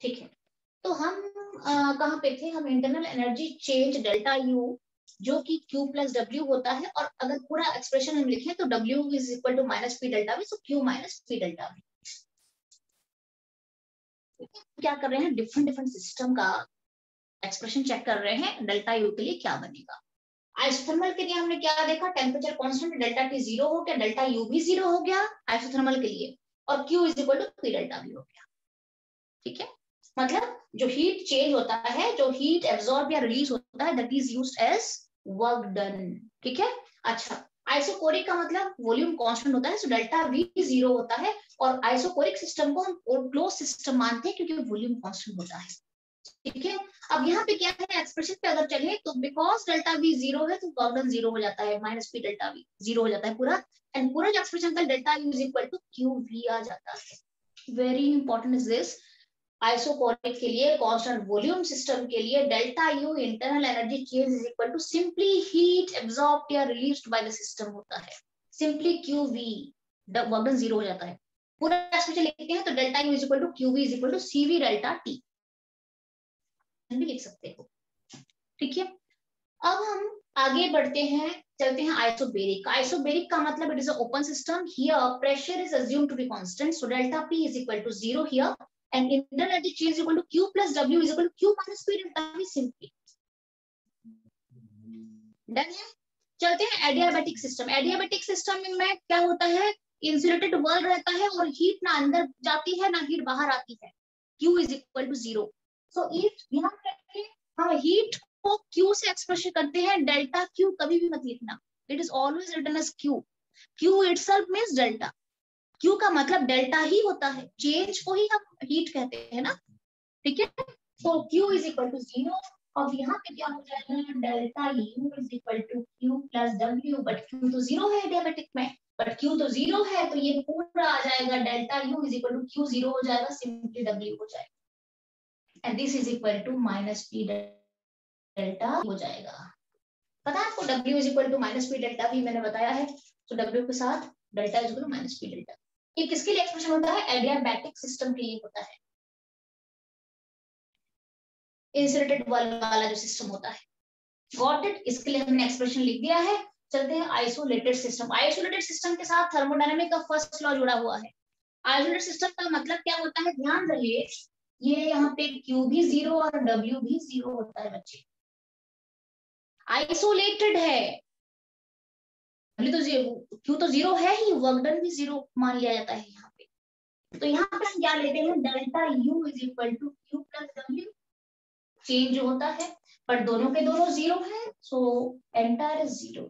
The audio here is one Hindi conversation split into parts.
ठीक है, तो हम कहाँ पे थे, हम internal energy change delta U जो कि Q प्लस डब्ल्यू होता है, और अगर पूरा एक्सप्रेशन हम लिखें तो W is equal to minus P delta V, so Q minus P delta V. क्या कर रहे हैं, डिफरेंट डिफरेंट सिस्टम का एक्सप्रेशन चेक कर रहे हैं, डेल्टा यू के लिए क्या बनेगा। आइसोथर्मल के लिए हमने क्या देखा, temperature constant delta T zero हो गया, डेल्टा यू भी जीरो हो गया आइसोथर्मल के लिए, और Q is equal to P delta V हो गया। ठीक है, मतलब जो हीट चेंज होता है, जो हीट एब्जॉर्ब या रिलीज होता है, that is used as work done. ठीक है, अच्छा, आइसोकोरिक का मतलब वॉल्यूम कांस्टेंट होता है, सो डेल्टा वी जीरो होता है, और आइसोकोरिक सिस्टम को हम क्लोज सिस्टम मानते हैं क्योंकि वॉल्यूम कांस्टेंट होता है। ठीक है, अब यहाँ पे क्या है, एक्सप्रेशन पे अगर चले तो बिकॉज डेल्टा वी जीरो है तो वर्क डन जीरो हो जाता है, minus P delta V zero हो जाता है पूरा, एंड पूरा जो एक्सप्रेशन था delta U is equal to Q V आ जाता है। Very important is this, isochoric के लिए कांस्टेंट वॉल्यूम सिस्टम के लिए delta U internal energy change is equal to simply heat absorbed या रिलीज्ड बाय द सिस्टम होता है, simply Q V, work done zero हो जाता है। पूरा एक्सप्रेशन लिखते हैं तो delta U is equal to Q V is equal to C V delta T भी लिख सकते हो। ठीक है, अब हम आगे बढ़ते हैं, चलते हैं आइसोबेरिक। आइसोबेरिक का मतलब it is a open system, here pressure is assumed to be constant, so delta P is equal to zero here, and internal energy change is equal to Q plus W is equal to Q minus P delta V simply. Done है, चलते हैं एडियाबैटिक सिस्टम। एडियाबैटिक सिस्टम में क्या होता है, इंसुलेटेड वर्ल्ड रहता है और हीट ना अंदर जाती है ना हीट बाहर आती है, Q is equal to zero. So ध्यान रखिए, हम हीट को Q से एक्सप्रेस करते हैं, डेल्टा Q कभी भी मत लिखना, it is always written as Q। Q itself means delta, Q का मतलब डेल्टा ही होता है, चेंज को ही हम हीट कहते हैं ना। ठीक है, तो Q is equal to zero, और यहाँ पे क्या हो जाएगा, delta U is equal to Q plus W, but Q तो जीरो है एडियाबैटिक में, बट Q तो जीरो है तो ये पूरा आ जाएगा, delta U is equal to Q zero हो जाएगा, सिंपली W हो जाएगा, and this is equal to minus P delta हो जाएगा। पता है आपको W is equal to minus P delta भी मैंने बताया है, तो W के साथ delta is equal to minus P delta. ये किसके लिए एक्सप्रेशन होता है, एडियाबैटिक सिस्टम के लिए होता है, इंसुलेटेड वाला जो सिस्टम होता है। गॉट इट, इसके लिए हमने एक्सप्रेशन लिख दिया है। चलते हैं आइसोलेटेड सिस्टम। आइसोलेटेड सिस्टम के साथ थर्मोडायनामिक का फर्स्ट लॉ जुड़ा हुआ है। आइसोलेटेड सिस्टम का मतलब क्या होता है, ध्यान रखिए, ये यहाँ पे Q भी जीरो और W भी जीरो होता है बच्चे, आइसोलेटेड है, तो Q तो जीरो है ही, वर्क डन भी जीरो मान लिया जाता है यहाँ पे। तो यहाँ पे हम क्या लेते हैं, delta U is equal to Q plus W, change होता है पर दोनों के दोनों जीरो है, so entire is zero.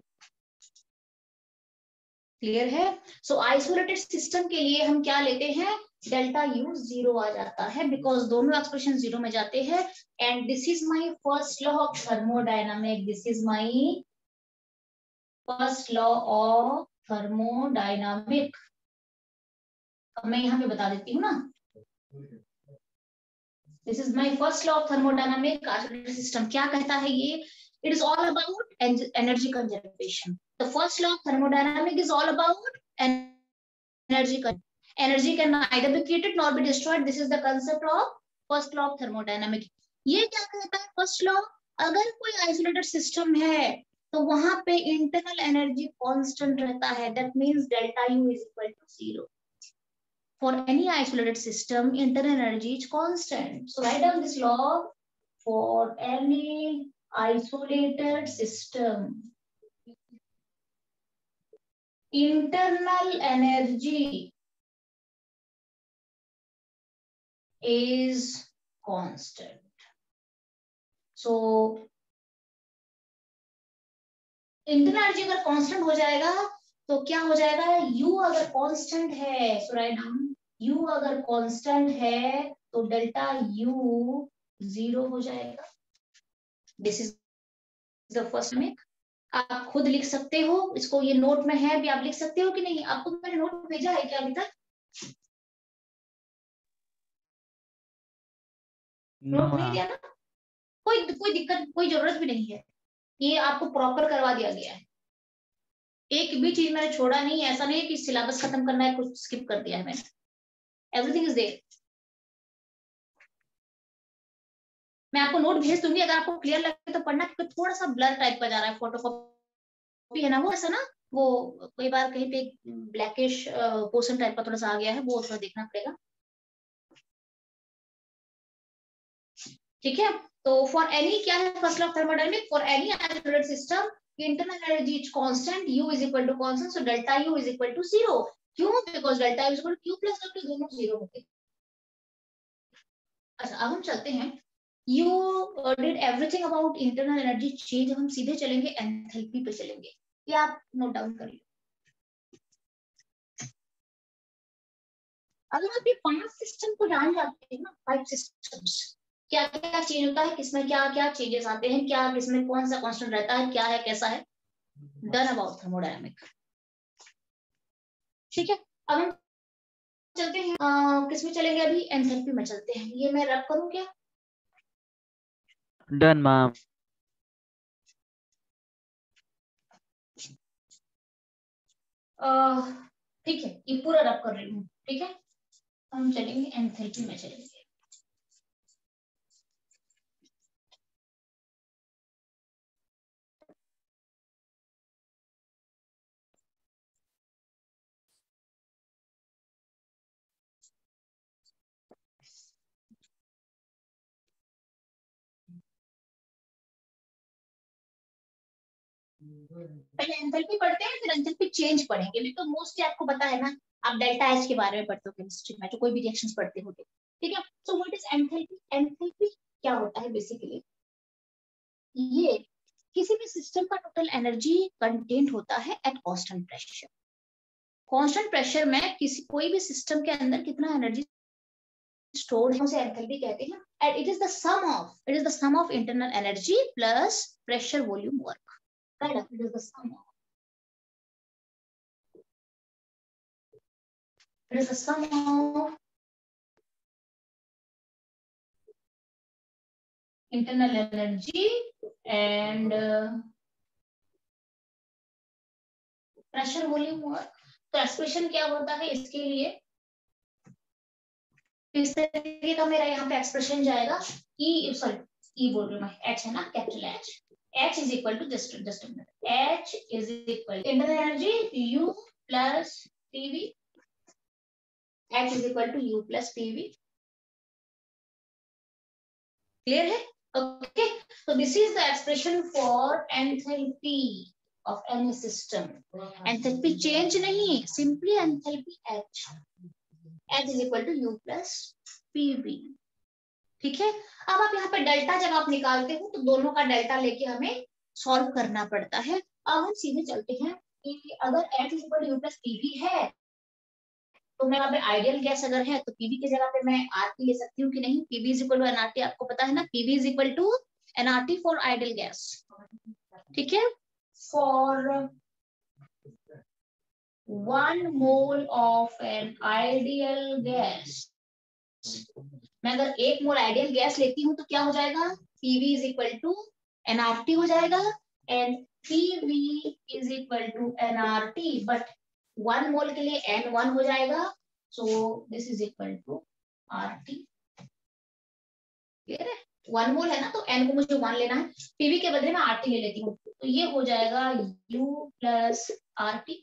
Clear है, सो आइसोलेटेड सिस्टम के लिए हम क्या लेते हैं, डेल्टा यू जीरो आ जाता है, बिकॉज दोनों एक्सप्रेशन जीरो में जाते हैं, and this is my first law of thermodynamic, this is my first law of thermodynamic. अब मैं यहाँ पे बता देती हूँ ना, this is my first law of thermodynamic. Isolated system क्या कहता है ये, it is all about energy conservation. The first law of thermodynamics is all about energy. Energy can neither be created nor be destroyed. This is the concept of first law of thermodynamics. ये क्या कहता है फर्स्ट लॉ, अगर कोई आइसोलेटेड सिस्टम है तो वहां पे इंटरनल एनर्जी कांस्टेंट रहता है, that means delta U is equal to zero. For any isolated system, internal energy is constant. So write down this law for any isolated system. Internal energy is constant. So internal energy अगर कांस्टेंट हो जाएगा तो क्या हो जाएगा, U अगर कांस्टेंट है, सो राइट डाउन, U अगर कांस्टेंट है तो डेल्टा U जीरो हो जाएगा। This is the first mic, आप खुद लिख सकते हो इसको, ये नोट में है भी, आप लिख सकते हो कि नहीं, आपको मैंने नोट भेजा है क्या अभी तक, नोट नहीं दिया ना, कोई दिक्कत, कोई जरूरत भी नहीं है, ये आपको प्रॉपर करवा दिया गया है, एक भी चीज मैंने छोड़ा नहीं है, ऐसा नहीं है कि सिलेबस खत्म करना है कुछ स्किप कर दिया है मैंने, एवरीथिंग इज देयर। मैं आपको नोट भेज दूंगी, अगर आपको क्लियर लगे तो पढ़ना, क्योंकि थोड़ा सा ब्लर टाइप का जा रहा है, फोटोकॉपी है ना वो, ऐसा ना वो कई बार कहीं पे ब्लैकिश पोर्शन टाइप का थोड़ा सा आ गया है, वो थोड़ा देखना पड़ेगा। ठीक है, तो फॉर एनी क्या है first law of thermodynamics, for any isolated system internal energy is constant, U is equal to constant, so delta U is equal to 0। क्यों? Because delta U is equal to Q plus W, दोनों 0 होते हैं। अच्छा, अब हम चलते हैं, you did everything about internal energy change, हम सीधे चलेंगे एंथैल्पी पे चलेंगे, ये आप नोट डाउन करिए। अगर आप ये 5 सिस्टम को जान जाते हैं ना, 5 सिस्टम्स, क्या क्या चेंज होता है, किसमें क्या क्या चेंजेस आते हैं, क्या किसमें कौन सा कांस्टेंट रहता है, क्या है कैसा है, डन अबाउट थर्मोडायनामिक। ठीक है, अब हम चलते हैं किसमें चलेंगे, अभी एंथैल्पी में चलते हैं। ये मैं रब करूं क्या? Done ma'am. ठीक है, ये पूरा रब कर रही हूँ। ठीक है, हम चलेंगे एंथैल्पी में चलेंगे। पहले एंथैल्पी पढ़ते हैं, फिर एंथैल्पी चेंज पढ़ेंगे, नहीं तो मोस्टली आपको पता है ना, आप डेल्टा एच के बारे में पढ़ते हो केमिस्ट्री में, जो कोई भी रिएक्शंस पढ़ते हो। ठीक है, so what is enthalpy? Enthalpy क्या होता है बेसिकली, ये किसी भी सिस्टम का टोटल एनर्जी कंटेंट होता है eight constant pressure. Constant pressure में किसी कोई भी सिस्टम के अंदर कितना एनर्जी स्टोर्ड है उसे एंथैल्पी कहते हैं, and it is the sum of internal energy plus pressure volume work, correct? It is the sum of, it is the sum of internal energy and pressure volume work। तो एक्सप्रेशन क्या होता है इसके लिए, इस तरीके का मेरा यहाँ पे एक्सप्रेशन जाएगा, ई सॉरी ई बोल रही हूँ मैं, एच है ना, capital H, H is equal to just H is equal internal energy U plus PV, H is equal to U plus PV. Clear है? Okay, so this is the expression for enthalpy of any system। enthalpy change नहीं, simply enthalpy H, H is equal to U plus PV। ठीक है, अब आप यहाँ पे डेल्टा जब आप निकालते हो तो दोनों का डेल्टा लेके हमें सॉल्व करना पड़ता है। अब हम सीधे चलते हैं कि अगर H is equal to U plus PV है, तो मैं यहाँ पे आइडियल गैस अगर है तो पीवी की जगह पे मैं आरटी ले सकती हूँ कि नहीं? PV is equal to NRT, आपको पता है ना, PV is equal to NRT for ideal gas. ठीक है, for 1 mole of an ideal gas, मैं अगर 1 मोल आइडियल गैस लेती हूँ तो क्या हो जाएगा? PV is equal to nRT हो जाएगा, and PV is equal to nRT, but 1 mole के लिए N1 हो जाएगा, so this is equal to RT। Clear है? 1 मोल है ना, तो N को मुझे 1 लेना है, पीवी के बदले में RT ले लेती हूँ, तो ये हो जाएगा U प्लस RT।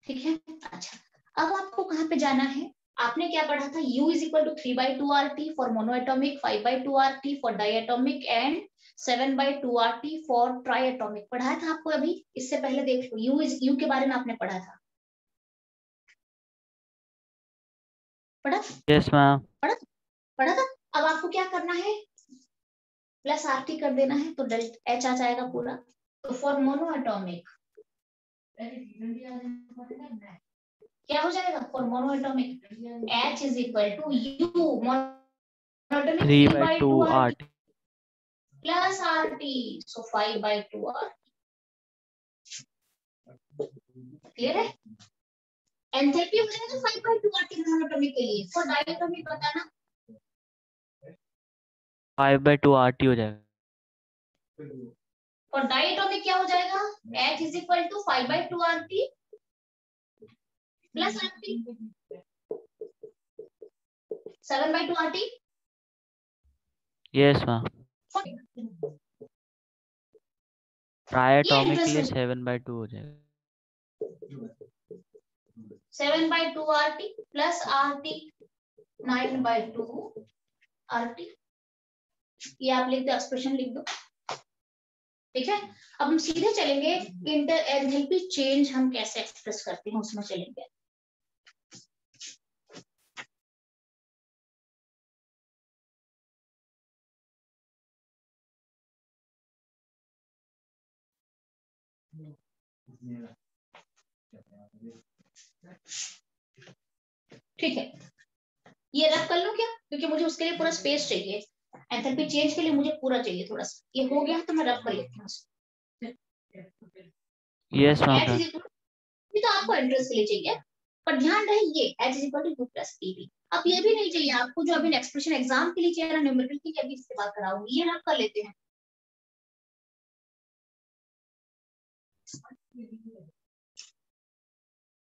ठीक है, अच्छा, अब आपको कहाँ पे जाना है? आपने क्या पढ़ा था? U is equal to 3/2 RT for monoatomic, 5/2 RT for diatomic and 7/2 RT for triatomic. पढ़ाया था आपको अभी, इससे पहले देख लो, U के बारे में आपने पढ़ा था, पढ़ा? Yes ma'am. पढ़ा था। अब आपको क्या करना है? प्लस RT कर देना है, तो डेल्टा H आ जाएगा पूरा। तो फॉर मोनोएटॉमिक क्या हो जाएगा? For monoatomic H is equal to U monoatomic 3/2 RT plus RT, so 5/2 RT। Clear है? एंथैल्पी हो जाएगा 5/2 RT मोनोएटॉमिक के लिए। फॉर डायटॉमिक बताना, 5/2 RT हो जाएगा। और डायटॉमिक क्या हो जाएगा? H is equal to 5/2 RT plus RT 7/2 RT। Yes ma'am. Tri ये एटॉमिक के एंट्रेंस लिए में 7/2 हो जाएगा। 7/2 RT प्लस RT 9/2 RT। ये आप लिख दो, एक्सप्रेशन लिख दो। ठीक है, अब हम सीधे चलेंगे इंटर एंथैल्पी चेंज हम कैसे एक्सप्रेस करते हैं उसमें चलेंगे। ठीक है, ये रब कर लो क्या, क्योंकि मुझे उसके लिए पूरा स्पेस चाहिए। एंथैल्पी चेंज के लिए मुझे पूरा चाहिए थोड़ा सा। ये हो गया तो मैं रब कर लेती हूँ। Yes ma'am H done. is equal ये तो आपको एंट्रेंस के लिए चाहिए, पर ध्यान रहे ये H is equal to U plus PV। अब ये भी नहीं चाहिए आपको, जो अभी एक्सप्रेशन एग्जाम के लिए चाहिए ना, न्यूमेरिकल की, अभी इससे बात कराऊंगी, ये रब कर लेते हैं।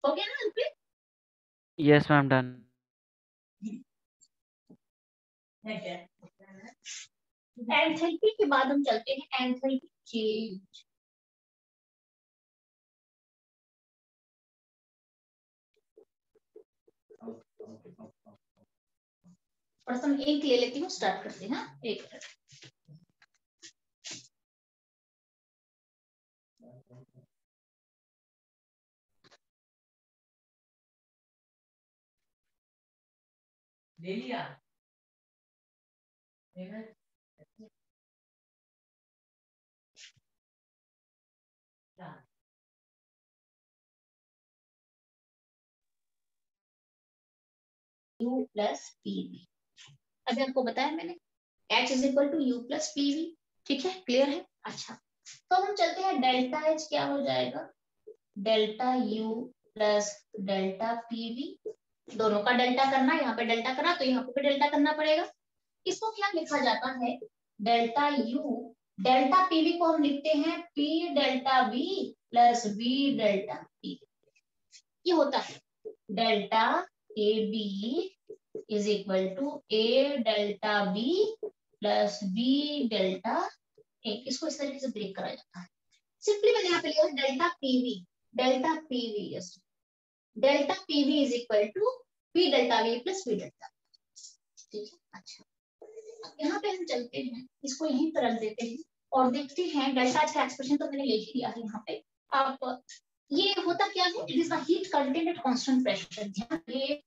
हो गया ना पे? Yes ma'am done. एंथैल्पी के बाद हम चलते हैं एंथैल्पी चेंज। और हम एक ले लेती हूँ, स्टार्ट करते हैं। एक मिनट। ले लिया U प्लस PV। अभी आपको बताया मैंने H is equal to U plus PV। ठीक है, क्लियर है। अच्छा, तो हम चलते हैं डेल्टा H क्या हो जाएगा, delta U plus delta PV। दोनों का डेल्टा करना, यहाँ पे डेल्टा करना तो यहाँ पे भी डेल्टा करना पड़ेगा। इसको क्या लिखा जाता है, डेल्टा U डेल्टा PV को हम लिखते हैं P delta V plus V delta P। ये होता है delta AB is equal to A delta B plus B delta A। इसको इस तरीके से ब्रेक करा जाता है। सिंपली मैंने यहाँ पे लिया delta PV, delta PV yes, delta PV is equal to B delta V plus B delta. ठीक है, अच्छा यहाँ पे हम चलते हैं, इसको यहीं पर रख देते हैं और देखते हैं डेल्टा का एक्सप्रेशन तो मैंने ले ही लिया है यहाँ पे। आप ये होता क्या है, it is the heat content eight constant pressure. ये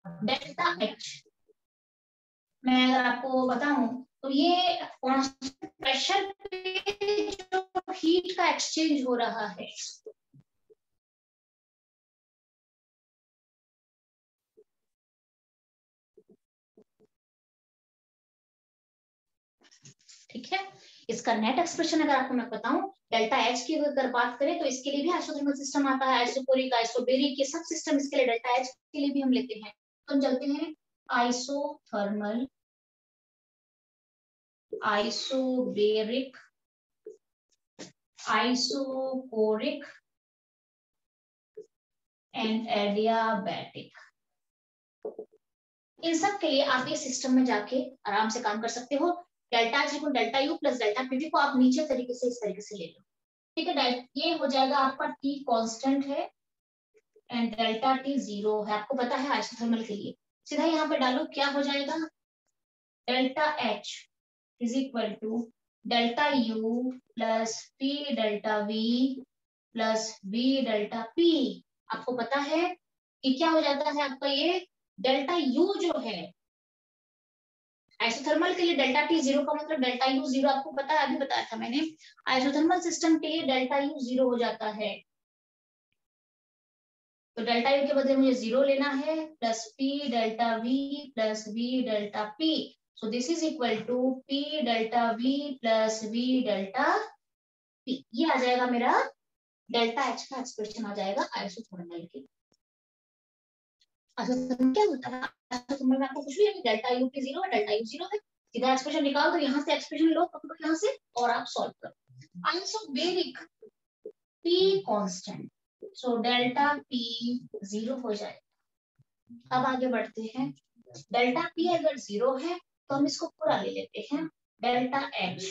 डेल्टा H मैं अगर आपको बताऊं तो ये कांस्टेंट प्रेशर पे जो हीट का एक्सचेंज हो रहा है, ठीक है। इसका नेट एक्सप्रेशन अगर आपको मैं बताऊं, डेल्टा H की अगर बात करें तो इसके लिए भी आइसोथर्मल सिस्टम आता है, आइसोकोरिक आइसोबेरिक, ये सब सिस्टम इसके लिए डेल्टा H के लिए भी हम लेते हैं। तो हम चलते हैं isothermal, isobaric, isochoric and adiabatic. इन सब के लिए आप ये सिस्टम में जाके आराम से काम कर सकते हो। डेल्टा H को delta U plus delta PV को आप नीचे तरीके से इस तरीके से ले लो। ठीक है, ये हो जाएगा आपका T कांस्टेंट है एंड डेल्टा T 0 है, आपको पता है आइसोथर्मल के लिए। सीधा यहाँ पे डालो, क्या हो जाएगा, delta H is equal to delta U plus P delta V plus V delta P। आपको पता है कि क्या हो जाता है आपका ये डेल्टा U जो है आइसोथर्मल के लिए, डेल्टा T 0 का मतलब डेल्टा U 0, आपको पता है, अभी बताया था मैंने। आइसोथर्मल सिस्टम के लिए डेल्टा U 0 हो जाता है, तो डेल्टा U के बदले मुझे 0 लेना है, plus P delta V plus V delta P। So this is equal to P delta V plus V delta P। ये आ जाएगा मेरा डेल्टा H का एक्सप्रेशन आ जाएगा आइसोथर्मल के। आइसोथर्मल क्या होता है, आइसोथर्मल में आपको कुछ भी नहीं, डेल्टा U की 0 है, डेल्टा U 0 है, सीधा एक्सप्रेशन निकाल दो, यहाँ से एक्सप्रेशन लो, पकड़ो यहाँ से और आप सॉल्व करो। Isobaric P constant, so delta P 0 हो जाएगा। अब आगे बढ़ते हैं, डेल्टा P अगर 0 है तो हम इसको पूरा ले लेते हैं। Delta H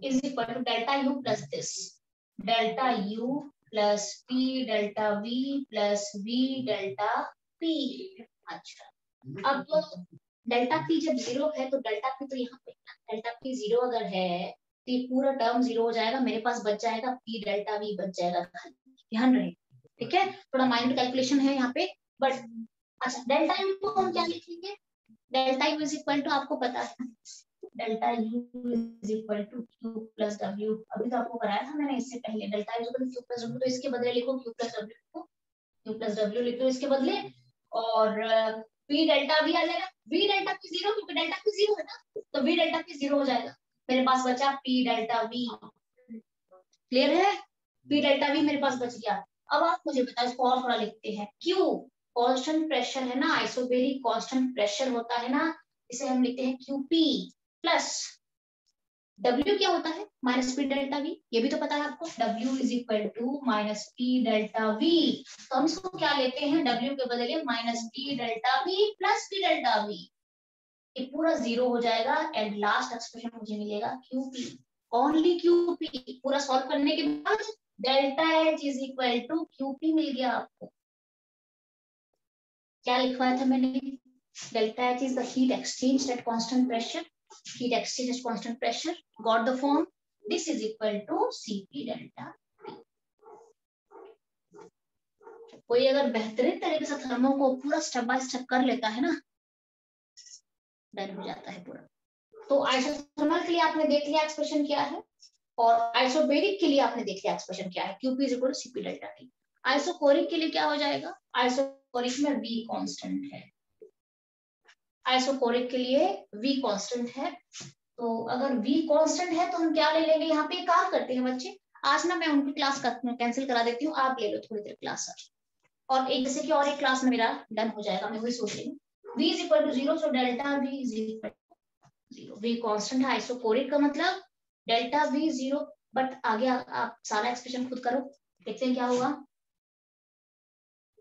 is equal to delta U plus this, delta U plus P delta V plus V delta P. अच्छा, अब डेल्टा पी जब 0 है तो डेल्टा पी तो यहाँ पे डेल्टा पी 0 अगर है तो ये पूरा टर्म 0 हो जाएगा, मेरे पास बच जाएगा पी डेल्टा वी बच जाएगा, ध्यान रहे। ठीक है, थोड़ा माइनर कैलकुलेशन है यहाँ पे बट अच्छा। डेल्टा यू को हम क्या लिखेंगे, delta U is equal to, आपको पता है delta U is equal to Q plus W, अभी तो आपको कराया था मैंने इससे पहले। Delta U is equal to Q plus W, तो इसके बदले लिखो क्यू प्लस डब्ल्यू, लिखो क्यू प्लस डब्ल्यू लिख दो इसके बदले, और वी डेल्टा वी आ जाएगा, वी डेल्टा पी 0 क्योंकि डेल्टा पी 0 है ना, तो वी डेल्टा पी 0 हो जाएगा। मेरे पास बचा पी डेल्टा वी, क्लियर है, पी डेल्टा वी मेरे पास बच गया। अब आप मुझे बताओ, इसको और थोड़ा लिखते हैं। क्यू कांस्टेंट प्रेशर है ना, आइसोबेरिक कांस्टेंट प्रेशर होता है ना, इसे हम लिखते हैं क्यूपी प्लस W क्या होता है, माइनस पी डेल्टा वी, ये भी तो पता है आपको। W is equal to minus P delta V, तो हम इसको क्या लेते हैं, W के बदले minus P delta V plus P delta V, ये पूरा 0 हो जाएगा एंड लास्ट एक्सप्रेशन मुझे मिलेगा QP, ओनली QP। पूरा सॉल्व करने के बाद delta H is equal to QP मिल गया आपको। क्या लिखवाया था मैंने, delta H is the heat exchange at constant pressure, heat exchange at constant pressure, got the form, this is equal to Cp delta T। कोई अगर बेहतरीन तरीके से थर्मो को पूरा स्टेप बाय स्टेप कर लेता है ना, डन हो जाता है पूरा। तो आइसोथर्मल के लिए आपने देख लिया एक्सप्रेशन क्या है, और आइसोबेरिक के लिए आपने देख लिया एक्सप्रेशन क्या है, Qp is equal to Cp delta T। Isochoric के लिए क्या हो जाएगा, आइसोकोरिक में V कांस्टेंट है, आइसोकोरिक के लिए V कांस्टेंट है। तो अगर V कांस्टेंट है तो हम क्या ले लेंगे, यहाँ पे काम करते हैं बच्चे, आज ना मैं उनकी क्लास कैंसिल करा देती हूँ, आप ले लो थोड़ी देर क्लास आज, और एक जैसे कि और एक क्लास में मेरा डन हो जाएगा, मैं वही सोच रही हूँ। V is equal to 0, so delta V is equal to 0। V constant है, आइसोकोरिक का मतलब डेल्टा V 0, बट आगे आप सारा एक्सप्रेशन खुद करो, देखते हैं क्या होगा।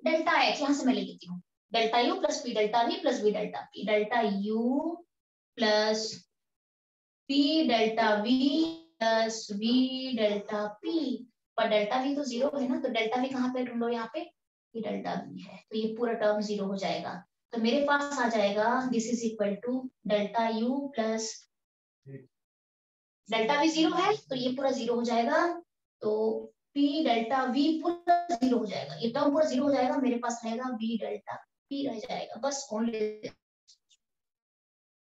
डेल्टा H यहाँ से मैं ले लेती हूँ, delta U plus P delta V plus V delta P, delta U plus P delta V plus V delta P, पर डेल्टा V तो 0 है ना, तो डेल्टा V कहाँ पे ढूंढो, यहाँ पे P डेल्टा V है, तो ये पूरा टर्म 0 हो जाएगा। तो मेरे पास आ जाएगा this is equal to delta U plus delta V 0 है तो ये पूरा 0 हो जाएगा, तो P डेल्टा V पूरा 0 हो जाएगा, ये टर्म पूरा 0 हो जाएगा, मेरे पास रहेगा V डेल्टा P रह जाएगा, बस ओनली।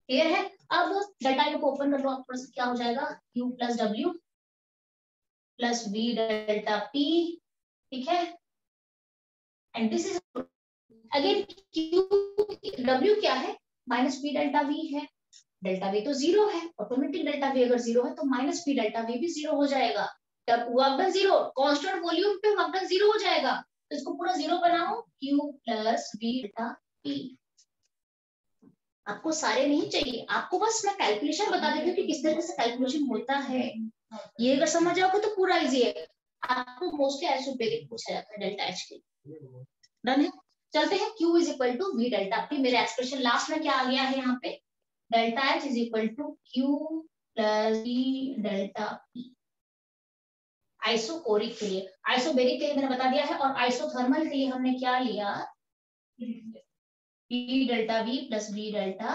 क्लियर है। अब डेल्टा यू को ओपन कर लो, आपके पास क्या हो जाएगा, U plus W plus V delta P, ठीक है, and this is again Q, W क्या है, माइनस P डेल्टा V है, डेल्टा V तो 0 है, ऑटोमेटिक डेल्टा V अगर 0 है तो माइनस P डेल्टा V भी 0 हो जाएगा, तब वर्क डन 0, कांस्टेंट वॉल्यूम पे वर्क डन 0 हो जाएगा, तो इसको पूरा 0 बनाओ, Q plus V delta P। आपको सारे नहीं चाहिए, आपको बस मैं कैलकुलेशन बता देती हूँ कि किस तरीके से कैलकुलेशन होता है, ये अगर समझ जाओगे तो पूरा इजी है। आपको मोस्टली आइसोबेरिक पूछा जाता है डेल्टा H के, डन है। चलते हैं, Q is equal to V delta P, मेरे एक्सप्रेशन लास्ट में क्या आ गया है यहाँ पे, delta H is equal to Q plus V delta P। Isochoric के लिए, आइसोबेरिक के लिए मैंने बता दिया है, और आइसोथर्मल के लिए हमने क्या लिया, P delta V plus V delta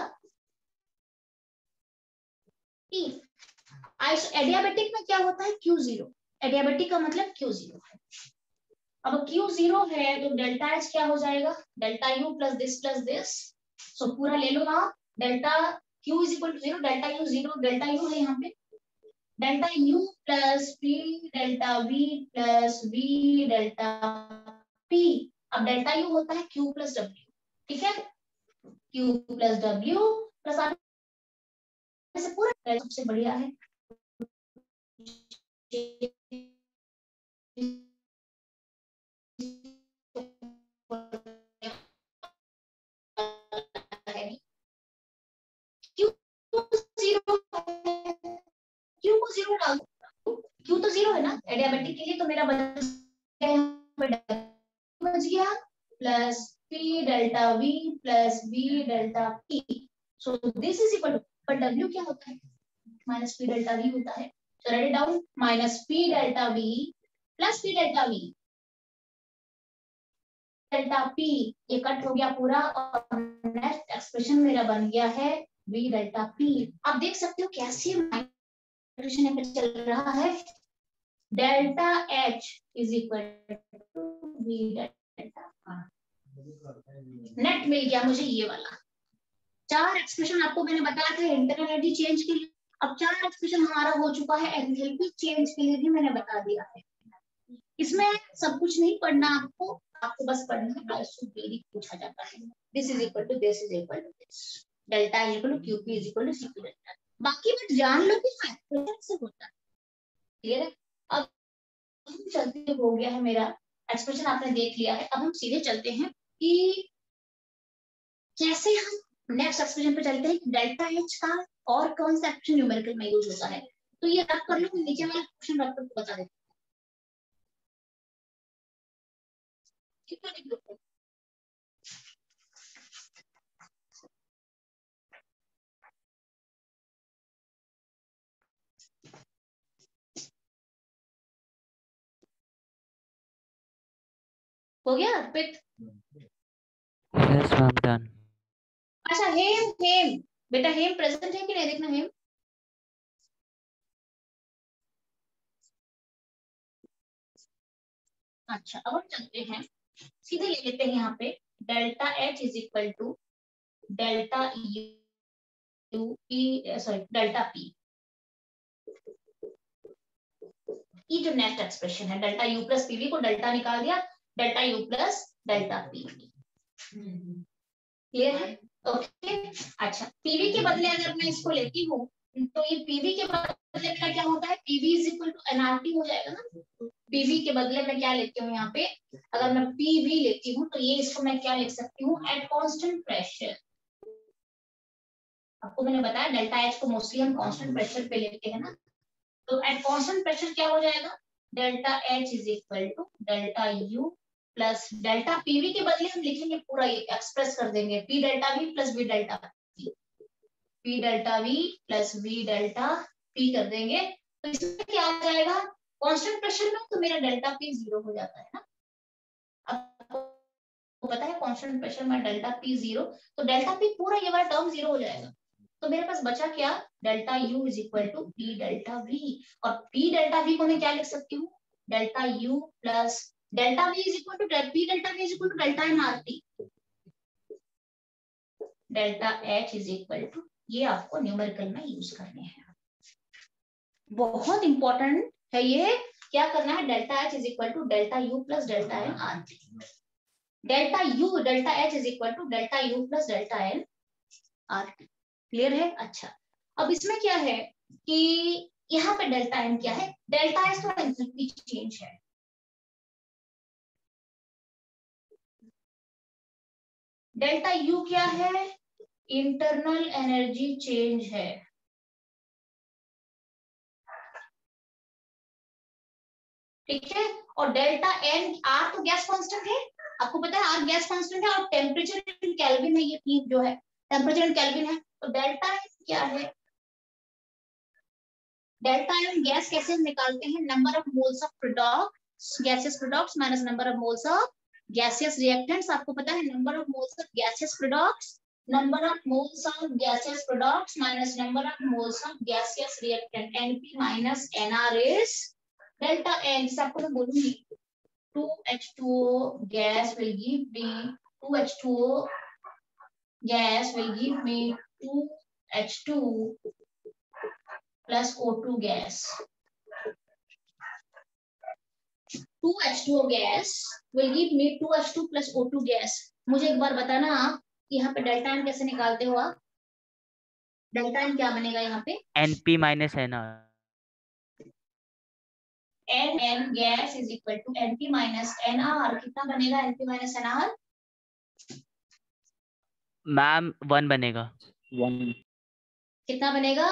P। Adiabatic में क्या होता है, Q0, एडियाबेटिक का मतलब Q0 है। अब Q0 है तो डेल्टा H क्या हो जाएगा, delta U plus this, so पूरा ले लो आप, delta Q is equal to 0, delta U 0, delta U है यहाँ पे, delta U plus P delta V plus V delta P। अब डेल्टा U होता है Q प्लस W, ठीक है, Q प्लस W प्लस से पूरा सबसे बढ़िया है, Q को 0 डाल दो, Q तो 0 है ना एडियाबेटिक के लिए, तो मेरा बच गया plus P delta V plus V delta P, so this is equal to, पर W क्या होता है, माइनस P डेल्टा V होता है। So write it down, minus P delta V plus P delta V delta P, ये कट हो गया पूरा और नेक्स्ट एक्सप्रेशन मेरा बन गया है V डेल्टा P। आप देख सकते हो कैसे माइग्रेशन यहाँ पे चल रहा है, delta H is equal to V delta R। Net मिल गया मुझे ये वाला। 4 एक्सप्रेशन आपको मैंने बताया था इंटरनल एनर्जी चेंज के लिए, अब 4 एक्सप्रेशन हमारा हो चुका है एंथैल्पी चेंज के लिए भी मैंने बता दिया है। इसमें सब कुछ नहीं पढ़ना आपको, आपको बस पढ़ना है आइसोबैरिक पूछा जाता है। This is equal to this is equal to this, delta is equal to QP is equal to CP delta. बाकी बट जान लो कि फैक्टर से होता है, क्लियर है। अब चलते हो गया है मेरा एक्सप्रेशन आपने देख लिया है, अब हम सीधे चलते हैं कि कैसे हम नेक्स्ट एक्सप्रेशन पे चलते हैं। डेल्टा एच का और कौन सा एक्सप्रेशन न्यूमेरिकल में यूज होता है, तो ये रख कर लो, नीचे वाला क्वेश्चन रख कर बता देते कितना लिख लो। हो गया अर्पित? Yes ma'am done. अच्छा हेम, हेम बेटा, हेम प्रेजेंट है कि नहीं, देखना हेम। अच्छा अब हम चलते हैं, सीधे ले लेते हैं यहाँ पे delta H is equal to delta U P, sorry delta P. ये जो नेक्स्ट एक्सप्रेशन है डेल्टा यू प्लस पीवी को डेल्टा निकाल दिया, delta U plus delta PV, clear है? ओके अच्छा, पीवी के बदले अगर मैं इसको लेती हूँ तो ये पीवी के बदले का क्या होता है, PV is equal to nRT हो जाएगा ना। पीवी के बदले मैं क्या लेती हूँ यहाँ पे, अगर मैं पीवी लेती हूँ तो ये इसको मैं क्या लिख सकती हूँ, एट कांस्टेंट प्रेशर। आपको मैंने बताया डेल्टा एच को मोस्टली हम कांस्टेंट प्रेशर पे लेते हैं ना, तो एट कांस्टेंट प्रेशर क्या हो जाएगा, delta H is equal to delta U plus delta PV के बदले हम लिखेंगे पूरा ये एक्सप्रेस कर देंगे, P delta V plus V delta P, P delta V plus V delta P कर देंगे। तो इसमें क्या आ जाएगा, कांस्टेंट प्रेशर में तो मेरा डेल्टा पी 0 हो जाता है ना। आपको पता है कांस्टेंट प्रेशर में डेल्टा पी 0, तो डेल्टा पी पूरा ये वाला टर्म 0 हो जाएगा। तो मेरे पास बचा क्या, delta U is equal to P delta V, और पी डेल्टा वी को मैं क्या लिख सकती हूँ, delta U plus delta V is equal to P delta V is equal to delta n R T, delta H is equal to, ये आपको न्यूमेरिकल में यूज करने हैं, बहुत इंपॉर्टेंट है ये। क्या करना है, delta H is equal to delta U plus delta n R T, delta U delta H is equal to delta U plus delta n R T, clear है? अच्छा अब इसमें क्या है कि यहाँ पे डेल्टा एन क्या है, डेल्टा एच तो एंथैल्पी चेंज है, डेल्टा यू क्या है, इंटरनल एनर्जी चेंज है, ठीक है। और डेल्टा एन, आर तो गैस कांस्टेंट है, आपको पता है आर गैस कांस्टेंट है, और टेम्परेचर इन केल्विन है, ये पी जो है टेम्परेचर इन केल्विन है। तो डेल्टा एन क्या है, डेल्टा एन गैस कैसे हम निकालते हैं, number of moles of products, gaseous products minus number of moles of gaseous reactants. आपको पता है number of moles of gaseous products, number of moles of gaseous products minus number of moles of gaseous reactant, nP minus nR is delta n. आपको मैं बोलूंगी 2H2O gas will give me 2H2O gas will give me 2H2 plus O2 gas. 2H2O gas will give me 2H2 plus O2 gas. मुझे एक बार बताना आप यहाँ पे डेल्टा एन कैसे निकालते हो आप, डेल्टा एन क्या बनेगा यहाँ पे, NP minus NR, NN gas is equal to NP minus NR, कितना बनेगा NP minus NR, मैम 1 बनेगा, 1 कितना बनेगा,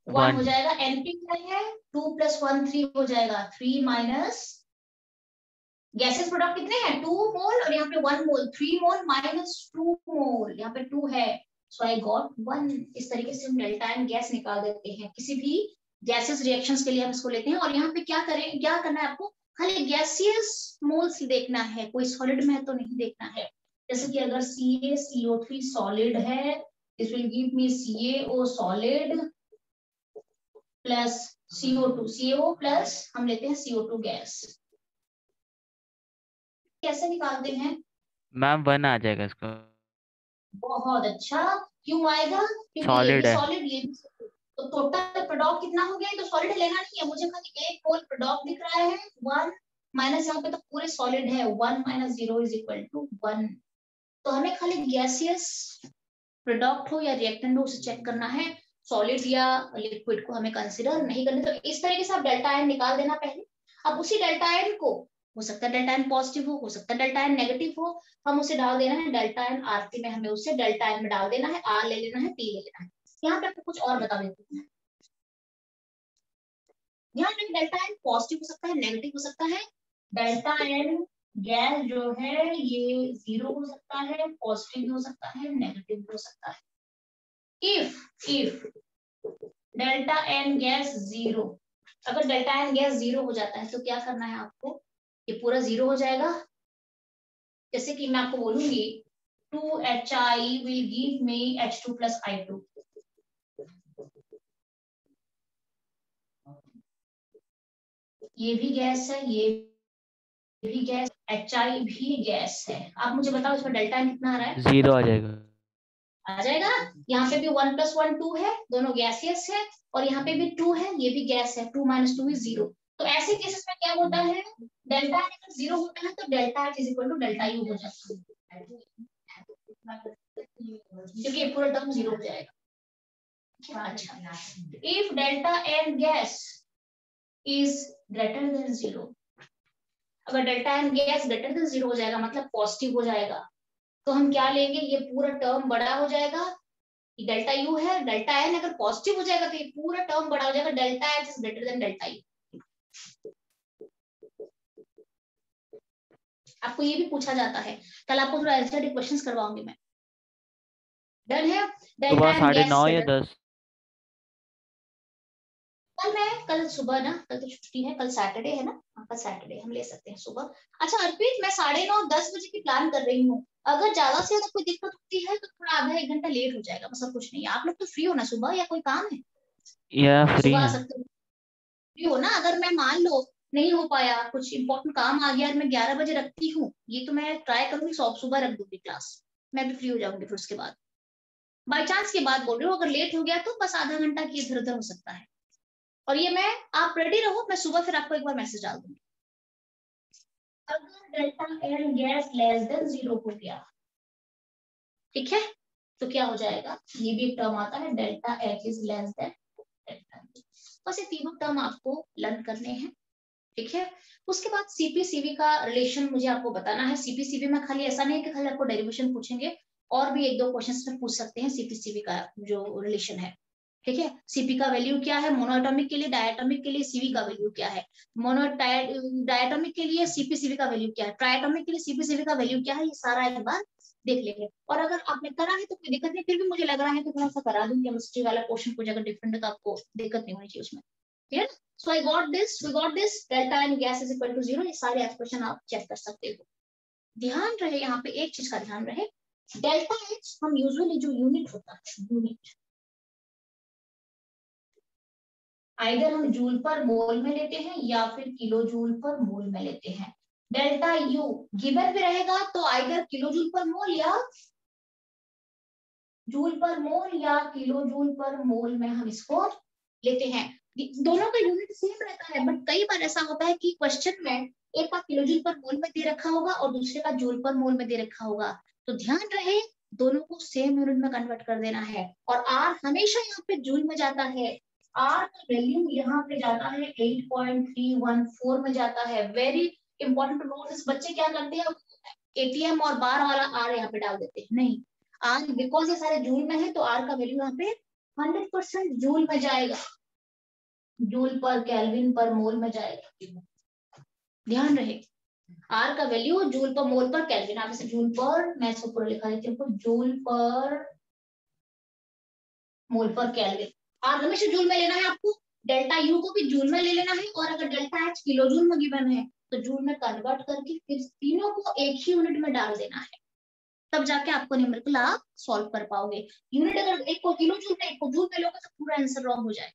1 हो जाएगा। NP क्या है, 2 + 1 3 हो जाएगा, 3 माइनस गैसेस प्रोडक्ट कितने हैं 2 मोल, और यहाँ पे 1 मोल, 3 मोल माइनस 2 मोल, यहाँ पे 2 है, सो आई गॉट 1। इस तरीके से हम डेल्टा एन गैस निकाल देते हैं। किसी भी गैसेस रिएक्शंस के लिए हम इसको लेते हैं। और यहाँ पे क्या करें, क्या करना है आपको, खाली गैसियस मोल्स देखना है, कोई सॉलिड में है तो नहीं देखना है। जैसे कि अगर CaCO3 सॉलिड है, this will give me CaO solid plus CO2, CO plus हम लेते हैं CO2 गैस। कैसे निकालते हैं? मैम 1 आ जाएगा इसका। बहुत अच्छा। क्यों आएगा? क्योंकि ये सॉलिड भी है। सॉलिड, ये भी solid। तो टोटल प्रोडक्ट कितना हो गया? तो सॉलिड लेना नहीं है मुझे, खाली एक मोल प्रोडक्ट दिख रहा है 1 माइनस, यहाँ पे तो पूरे सॉलिड है 1 माइनस 0 इज इक्वल टू 1। तो हमें खाली गैसियस प्रोडक्ट हो या रिएक्टेंट हो उसे चेक करना है, सॉलिड या लिक्विड को हमें कंसिडर नहीं करना। तो इस तरीके से आप डेल्टा एन निकाल देना पहले। अब उसी डेल्टा एन को, हो सकता है डेल्टा एन पॉजिटिव हो सकता है डेल्टा एन नेगेटिव हो, हम उसे डाल देना है डेल्टा एन आरटी में, हमें उसे डेल्टा एन में डाल देना है, आर ले लेना है, टी ले लेना है। यहाँ पे आपको कुछ और बता देती हूँ। यहाँ पे डेल्टा एन पॉजिटिव हो सकता है, नेगेटिव हो सकता है। डेल्टा एन गैस जो है ये 0 हो सकता है, पॉजिटिव भी हो सकता है, नेगेटिव भी हो सकता है। if डेल्टा एन गैस 0, अगर डेल्टा एन गैस 0 हो जाता है तो क्या करना है आपको, ये पूरा 0 हो जाएगा। जैसे कि मैं आपको बोलूंगी 2HI will give me H2 plus I2। ये भी गैस है, ये भी गैस, HI भी गैस है। आप मुझे बताओ इसमें डेल्टा एन कितना आ रहा है? 0 आ जाएगा। आ जाएगा। यहाँ पे भी 1 + 1 2 है, दोनों गैसियस है, और यहाँ पे भी 2 है, ये भी गैस है, 2 - 2 is 0। तो ऐसे केसेस में क्या होता है, डेल्टा एन अगर 0 होता है तो delta H is equal to delta U हो जाता है, क्योंकि ये पूरा टर्म 0 हो जाएगा। अच्छा, if delta n gas is greater than 0, अगर delta n gas greater than 0 हो जाएगा मतलब पॉजिटिव हो जाएगा, तो हम क्या लेंगे, ये पूरा टर्म बड़ा हो जाएगा। डेल्टा यू है, डेल्टा एन अगर पॉजिटिव हो जाएगा तो ये पूरा टर्म बड़ा हो जाएगा, delta H is greater then delta U. आपको ये भी पूछा जाता है, कल आपको थोड़ा एलसीडी क्वेश्चंस करवाऊंगी मैं। डन है? डेल्टा सुबह एन गैस 9:30 या ग्रेटर, 10? कल सुबह ना, कल तो छुट्टी है, कल सैटरडे है ना, कल सैटरडे हम ले सकते हैं सुबह। अच्छा अर्पित, मैं 9:30 10 बजे की प्लान कर रही हूँ, अगर ज्यादा से ज्यादा कोई दिक्कत होती है तो थोड़ा आधा 1 घंटा लेट हो जाएगा, बस और कुछ नहीं। आप लोग तो फ्री हो ना सुबह, या कोई काम है? या फ्री सुबह आ है। सकते हो, फ्री हो ना? अगर मैं मान लो नहीं हो पाया, कुछ इंपॉर्टेंट काम आ गया, मैं 11 बजे रखती हूँ, ये तो मैं ट्राई करूंगी सुबह रख दूंगी क्लास, मैं भी फ्री हो जाऊंगी। फिर उसके बाद बाई चांस की बात बोल रही हूँ, अगर लेट हो गया तो बस आधा घंटा की इधर उधर हो सकता है। और ये मैं, आप रेडी रहो, मैं सुबह फिर आपको एक बार मैसेज डाल दूंगी। अगर delta n gas less than 0 हो गया, ठीक है, तो क्या हो जाएगा, ये भी एक टर्म आता है delta H is less than delta. बस ये तीनों टर्म आपको लर्न करने हैं, ठीक है। उसके बाद सीपीसीवी का रिलेशन मुझे आपको बताना है। सीपीसीवी में खाली ऐसा नहीं है कि खाली आपको डेरिवेशन पूछेंगे, और भी 1-2 क्वेश्चंस में पूछ सकते हैं सीपीसीवी का जो रिलेशन है, ठीक है। सीपी का वैल्यू क्या है मोनोएटॉमिक के लिए, डायटोमिक के लिए सीवी का वैल्यू क्या है, डायटोमिक के लिए सीपीसीवी का वैल्यू क्या है, ट्राइटोमिक के लिए सीपीसीवी का वैल्यू क्या है, ये सारा एक बार देख लेंगे। और अगर आपने करा है तो कोई दिक्कत नहीं, फिर भी मुझे लग रहा है तो थोड़ा सा करा दूंगी केमिस्ट्री वाला क्वेश्चन, कुछ अगर डिफरेंट का आपको दिक्कत नहीं होनी चाहिए उसमें, ठीक है। So I got this, we got this, delta and gas is equal to 0, ये सारे एक्सप्रेशन आप चेक कर सकते हो। ध्यान रहे यहाँ पे एक चीज का ध्यान रहे, डेल्टा एच हम यूजुअली जो यूनिट होता है, यूनिट आइदर हम जूल पर मोल में लेते हैं या फिर किलो जूल पर मोल में लेते हैं। डेल्टा यू गिवन भी रहेगा तो आइदर किलो जूल पर मोल या जूल पर मोल या किलो जूल पर मोल में हम इसको लेते हैं। दोनों का यूनिट सेम रहता है, बट कई बार ऐसा होता है कि क्वेश्चन में एक का किलो जूल पर मोल में दे रखा होगा और दूसरे का जूल पर मोल में दे रखा होगा, तो ध्यान रहे दोनों को सेम यूनिट में कन्वर्ट कर देना है। और आर हमेशा यहाँ पे जूल में जाता है, आर का वैल्यू यहाँ पे जाता है 8.314 में जाता है। वेरी इंपॉर्टेंट नोट, इस बच्चे क्या करते हैं एटीएम और बार वाला आर यहाँ पे डाल देते हैं, नहीं, आर बिकॉज ये सारे जूल में है तो आर का वैल्यू यहाँ पे 100% जूल में जाएगा, जूल पर केल्विन पर मोल में जाएगा। ध्यान रहे आर का वैल्यू जूल पर मोल पर केल्विन, आप इसे जूल पर, मैं इसको पूरा लिखा देती हूँ, जूल पर मोल पर केल्विन। और हमेशा जूल में लेना है आपको, डेल्टा यू को भी जूल में ले लेना है, और अगर डेल्टा एच किलो जूल में गिवन है तो जूल में कन्वर्ट करके फिर तीनों को एक ही यूनिट में डाल देना है, तब जाके आपको न्यूमेरिकल आप सॉल्व कर पाओगे। यूनिट अगर एक को किलो जूल में एक को जूल में लोगे तो पूरा आंसर रॉन्ग हो जाएगा।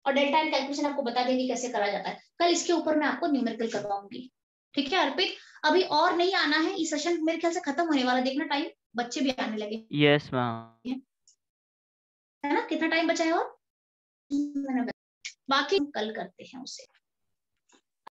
और डेल्टा एन कैलकुलेशन आपको बता देंगे कैसे करा जाता है, कल इसके ऊपर मैं आपको न्यूमेरिकल करवाऊंगी। ठीक है अर्पित, अभी और नहीं आना है, इस सेशन मेरे ख्याल से खत्म होने वाला, देखना टाइम, बच्चे भी आने लगे। Yes ma'am. है ना, कितना टाइम बचा है और बाकी कल करते हैं उसे।